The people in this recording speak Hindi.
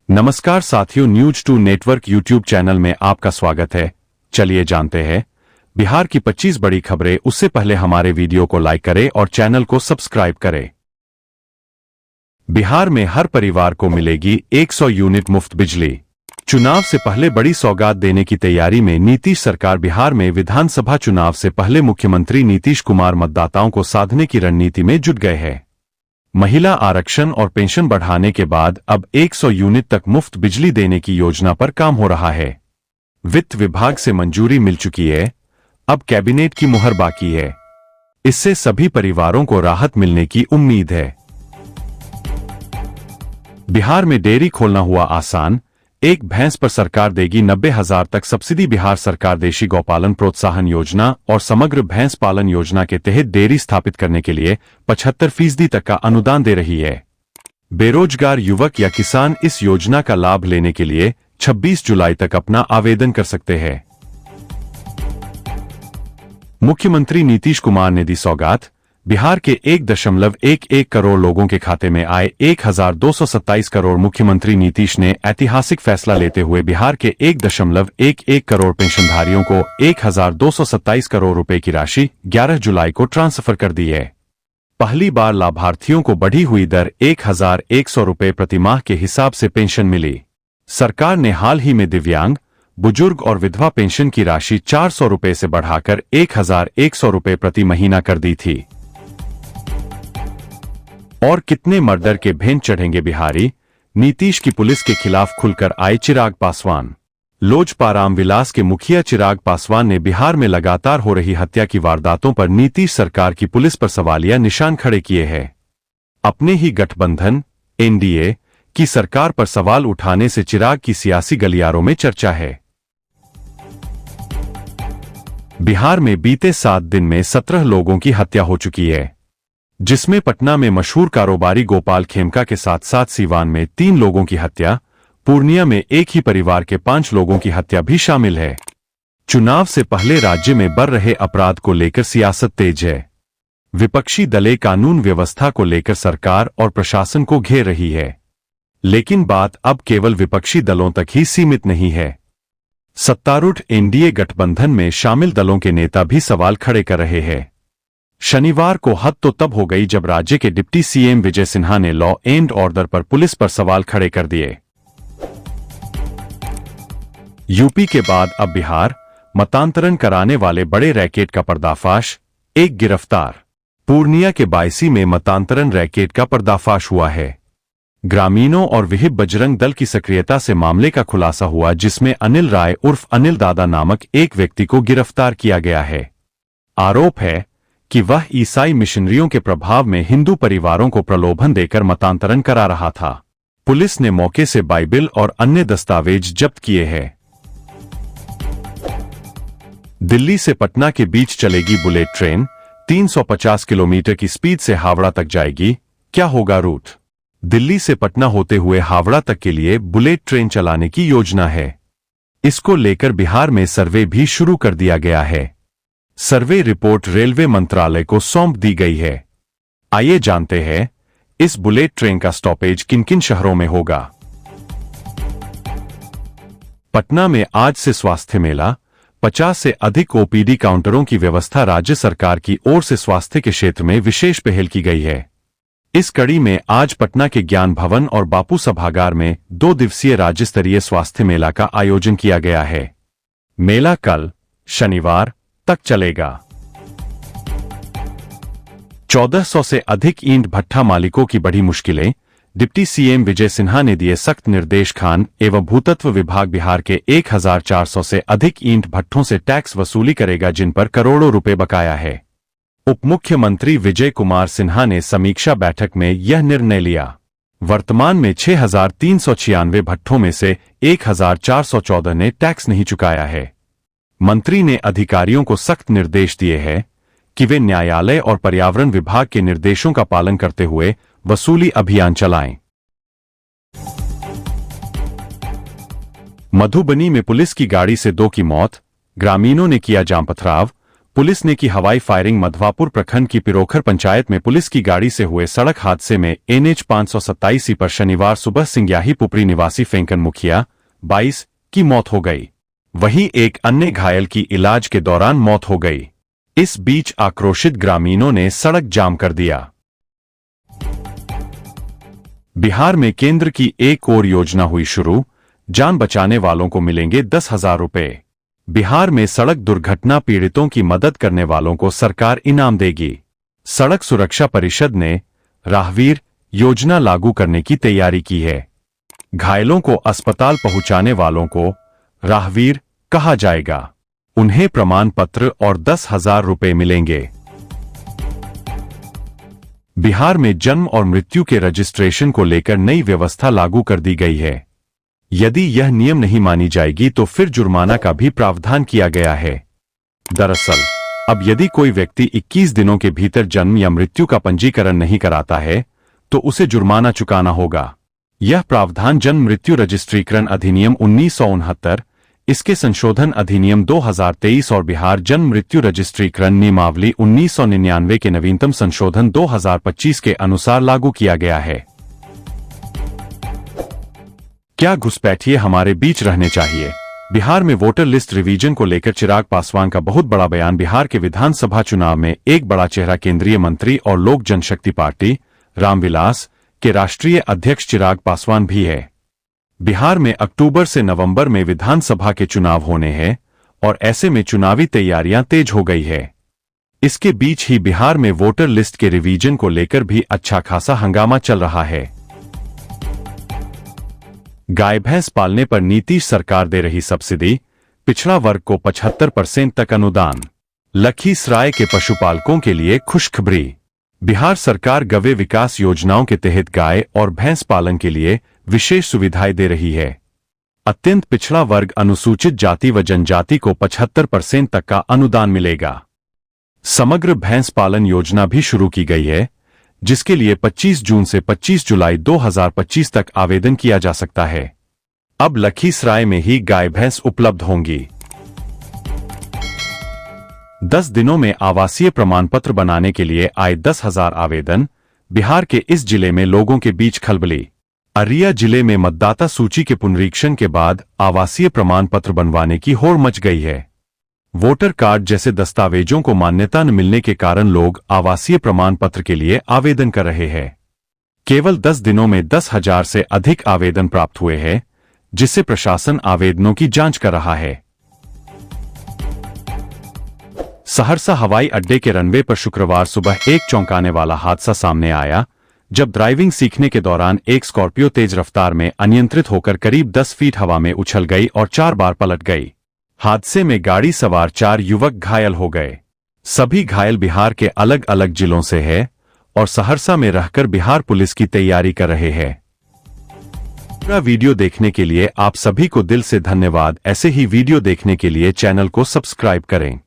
नमस्कार साथियों, न्यूज2 नेटवर्क यूट्यूब चैनल में आपका स्वागत है। चलिए जानते हैं बिहार की 25 बड़ी खबरें। उससे पहले हमारे वीडियो को लाइक करें और चैनल को सब्सक्राइब करें। बिहार में हर परिवार को मिलेगी 100 यूनिट मुफ्त बिजली। चुनाव से पहले बड़ी सौगात देने की तैयारी में नीतीश सरकार। बिहार में विधानसभा चुनाव से पहले मुख्यमंत्री नीतीश कुमार मतदाताओं को साधने की रणनीति में जुट गए हैं। महिला आरक्षण और पेंशन बढ़ाने के बाद अब 100 यूनिट तक मुफ्त बिजली देने की योजना पर काम हो रहा है। वित्त विभाग से मंजूरी मिल चुकी है, अब कैबिनेट की मुहर बाकी है। इससे सभी परिवारों को राहत मिलने की उम्मीद है। बिहार में डेयरी खोलना हुआ आसान, एक भैंस पर सरकार देगी 90,000 तक सब्सिडी। बिहार सरकार देशी गौपालन प्रोत्साहन योजना और समग्र भैंस पालन योजना के तहत डेयरी स्थापित करने के लिए 75% तक का अनुदान दे रही है। बेरोजगार युवक या किसान इस योजना का लाभ लेने के लिए 26 जुलाई तक अपना आवेदन कर सकते हैं। मुख्यमंत्री नीतीश कुमार ने दी सौगात। बिहार के 1.11 करोड़ लोगों के खाते में आए 1,227 करोड़। मुख्यमंत्री नीतीश ने ऐतिहासिक फैसला लेते हुए बिहार के 1.11 करोड़ पेंशनधारियों को 1,227 करोड़ रुपए की राशि 11 जुलाई को ट्रांसफर कर दी है। पहली बार लाभार्थियों को बढ़ी हुई दर 1,100 रुपए प्रतिमाह के हिसाब से पेंशन मिली। सरकार ने हाल ही में दिव्यांग, बुजुर्ग और विधवा पेंशन की राशि 400 रुपए से बढ़ाकर 1,100 रुपए प्रति महीना कर दी थी। और कितने मर्डर के भेंट चढ़ेंगे बिहारी। नीतीश की पुलिस के खिलाफ खुलकर आए चिराग पासवान। लोजपा रामविलास के मुखिया चिराग पासवान ने बिहार में लगातार हो रही हत्या की वारदातों पर नीतीश सरकार की पुलिस पर सवालिया निशान खड़े किए हैं। अपने ही गठबंधन एनडीए की सरकार पर सवाल उठाने से चिराग की सियासी गलियारों में चर्चा है। बिहार में बीते 7 दिन में 17 लोगों की हत्या हो चुकी है, जिसमें पटना में मशहूर कारोबारी गोपाल खेमका के साथ साथ सीवान में 3 लोगों की हत्या, पूर्णिया में एक ही परिवार के 5 लोगों की हत्या भी शामिल है। चुनाव से पहले राज्य में बढ़ रहे अपराध को लेकर सियासत तेज है। विपक्षी दलें कानून व्यवस्था को लेकर सरकार और प्रशासन को घेर रही है, लेकिन बात अब केवल विपक्षी दलों तक ही सीमित नहीं है। सत्तारूढ़ एनडीए गठबंधन में शामिल दलों के नेता भी सवाल खड़े कर रहे हैं। शनिवार को हद तो तब हो गई जब राज्य के डिप्टी सीएम विजय सिन्हा ने लॉ एंड ऑर्डर पर पुलिस पर सवाल खड़े कर दिए। यूपी के बाद अब बिहार, मतांतरण कराने वाले बड़े रैकेट का पर्दाफाश, एक गिरफ्तार। पूर्णिया के बायसी में मतांतरण रैकेट का पर्दाफाश हुआ है। ग्रामीणों और विहिप बजरंग दल की सक्रियता से मामले का खुलासा हुआ, जिसमें अनिल राय उर्फ अनिल दादा नामक एक व्यक्ति को गिरफ्तार किया गया है। आरोप है कि वह ईसाई मिशनरियों के प्रभाव में हिंदू परिवारों को प्रलोभन देकर मतांतरण करा रहा था। पुलिस ने मौके से बाइबिल और अन्य दस्तावेज जब्त किए हैं। दिल्ली से पटना के बीच चलेगी बुलेट ट्रेन, 350 किलोमीटर की स्पीड से हावड़ा तक जाएगी। क्या होगा रूट? दिल्ली से पटना होते हुए हावड़ा तक के लिए बुलेट ट्रेन चलाने की योजना है। इसको लेकर बिहार में सर्वे भी शुरू कर दिया गया है। सर्वे रिपोर्ट रेलवे मंत्रालय को सौंप दी गई है। आइए जानते हैं इस बुलेट ट्रेन का स्टॉपेज किन किन शहरों में होगा। पटना में आज से स्वास्थ्य मेला, 50 से अधिक ओपीडी काउंटरों की व्यवस्था राज्य सरकार की ओर से स्वास्थ्य के क्षेत्र में विशेष पहल की गई है। इस कड़ी में आज पटना के ज्ञान भवन और बापू सभागार में 2 दिवसीय राज्य स्तरीय स्वास्थ्य मेला का आयोजन किया गया है। मेला कल शनिवार तक चलेगा। 1400 से अधिक ईंट भट्ठा मालिकों की बढ़ी मुश्किलें, डिप्टी सीएम विजय सिन्हा ने दिए सख्त निर्देश। खान एवं भूतत्व विभाग बिहार के 1,400 से अधिक ईंट भट्ठों से टैक्स वसूली करेगा, जिन पर करोड़ों रुपए बकाया है। उप मुख्यमंत्री विजय कुमार सिन्हा ने समीक्षा बैठक में यह निर्णय लिया। वर्तमान में 6,396 भट्ठों में से 1,414 ने टैक्स नहीं चुकाया है। मंत्री ने अधिकारियों को सख्त निर्देश दिए हैं कि वे न्यायालय और पर्यावरण विभाग के निर्देशों का पालन करते हुए वसूली अभियान चलाएं। मधुबनी में पुलिस की गाड़ी से 2 की मौत, ग्रामीणों ने किया जाम पथराव। पुलिस ने की हवाई फायरिंग। मधवापुर प्रखंड की पिरोखर पंचायत में पुलिस की गाड़ी से हुए सड़क हादसे में NH 527 पर शनिवार सुबह सिंग्याही पुपरी निवासी फेंकन मुखिया 22 की मौत हो गई। वहीं एक अन्य घायल की इलाज के दौरान मौत हो गई। इस बीच आक्रोशित ग्रामीणों ने सड़क जाम कर दिया। बिहार में केंद्र की एक और योजना हुई शुरू, जान बचाने वालों को मिलेंगे 10,000 रुपए। बिहार में सड़क दुर्घटना पीड़ितों की मदद करने वालों को सरकार इनाम देगी। सड़क सुरक्षा परिषद ने राहवीर योजना लागू करने की तैयारी की है। घायलों को अस्पताल पहुंचाने वालों को राहवीर कहा जाएगा। उन्हें प्रमाण पत्र और 10,000 रुपए मिलेंगे। बिहार में जन्म और मृत्यु के रजिस्ट्रेशन को लेकर नई व्यवस्था लागू कर दी गई है। यदि यह नियम नहीं मानी जाएगी तो फिर जुर्माना का भी प्रावधान किया गया है। दरअसल अब यदि कोई व्यक्ति 21 दिनों के भीतर जन्म या मृत्यु का पंजीकरण नहीं कराता है तो उसे जुर्माना चुकाना होगा। यह प्रावधान जन्म मृत्यु रजिस्ट्रीकरण अधिनियम 1969, इसके संशोधन अधिनियम 2023 और बिहार जन्म मृत्यु रजिस्ट्रीकरण नियमावली 1999 के नवीनतम संशोधन 2025 के अनुसार लागू किया गया है। क्या घुसपैठिए हमारे बीच रहने चाहिए? बिहार में वोटर लिस्ट रिवीजन को लेकर चिराग पासवान का बहुत बड़ा बयान। बिहार के विधानसभा चुनाव में एक बड़ा चेहरा केंद्रीय मंत्री और लोक जनशक्ति पार्टी रामविलास के राष्ट्रीय अध्यक्ष चिराग पासवान भी है। बिहार में अक्टूबर से नवंबर में विधानसभा के चुनाव होने हैं और ऐसे में चुनावी तैयारियां तेज हो गई है। इसके बीच ही बिहार में वोटर लिस्ट के रिवीजन को लेकर भी अच्छा खासा हंगामा चल रहा है। गाय भैंस पालने पर नीतीश सरकार दे रही सब्सिडी, पिछड़ा वर्ग को 75% तक अनुदान। लखीसराय के पशुपालकों के लिए खुशखबरी। बिहार सरकार गव्य विकास योजनाओं के तहत गाय और भैंस पालन के लिए विशेष सुविधाएं दे रही है। अत्यंत पिछड़ा वर्ग अनुसूचित जाति व जनजाति को 75% तक का अनुदान मिलेगा। समग्र भैंस पालन योजना भी शुरू की गई है, जिसके लिए 25 जून से 25 जुलाई 2025 तक आवेदन किया जा सकता है। अब लखीसराय में ही गाय भैंस उपलब्ध होंगी। 10 दिनों में आवासीय प्रमाण पत्र बनाने के लिए आए 10,000 आवेदन। बिहार के इस जिले में लोगों के बीच खलबली। अररिया जिले में मतदाता सूची के पुनरीक्षण के बाद आवासीय प्रमाण पत्र बनवाने की होड़ मच गई है। वोटर कार्ड जैसे दस्तावेजों को मान्यता न मिलने के कारण लोग आवासीय प्रमाण पत्र के लिए आवेदन कर रहे हैं। केवल 10 दिनों में 10,000 से अधिक आवेदन प्राप्त हुए हैं, जिससे प्रशासन आवेदनों की जांच कर रहा है। सहरसा हवाई अड्डे के रनवे पर शुक्रवार सुबह एक चौंकाने वाला हादसा सामने आया, जब ड्राइविंग सीखने के दौरान एक स्कॉर्पियो तेज रफ्तार में अनियंत्रित होकर करीब 10 फीट हवा में उछल गई और 4 बार पलट गई। हादसे में गाड़ी सवार 4 युवक घायल हो गए। सभी घायल बिहार के अलग अलग जिलों से हैं और सहरसा में रहकर बिहार पुलिस की तैयारी कर रहे हैं। पूरा वीडियो देखने के लिए आप सभी को दिल से धन्यवाद। ऐसे ही वीडियो देखने के लिए चैनल को सब्सक्राइब करें।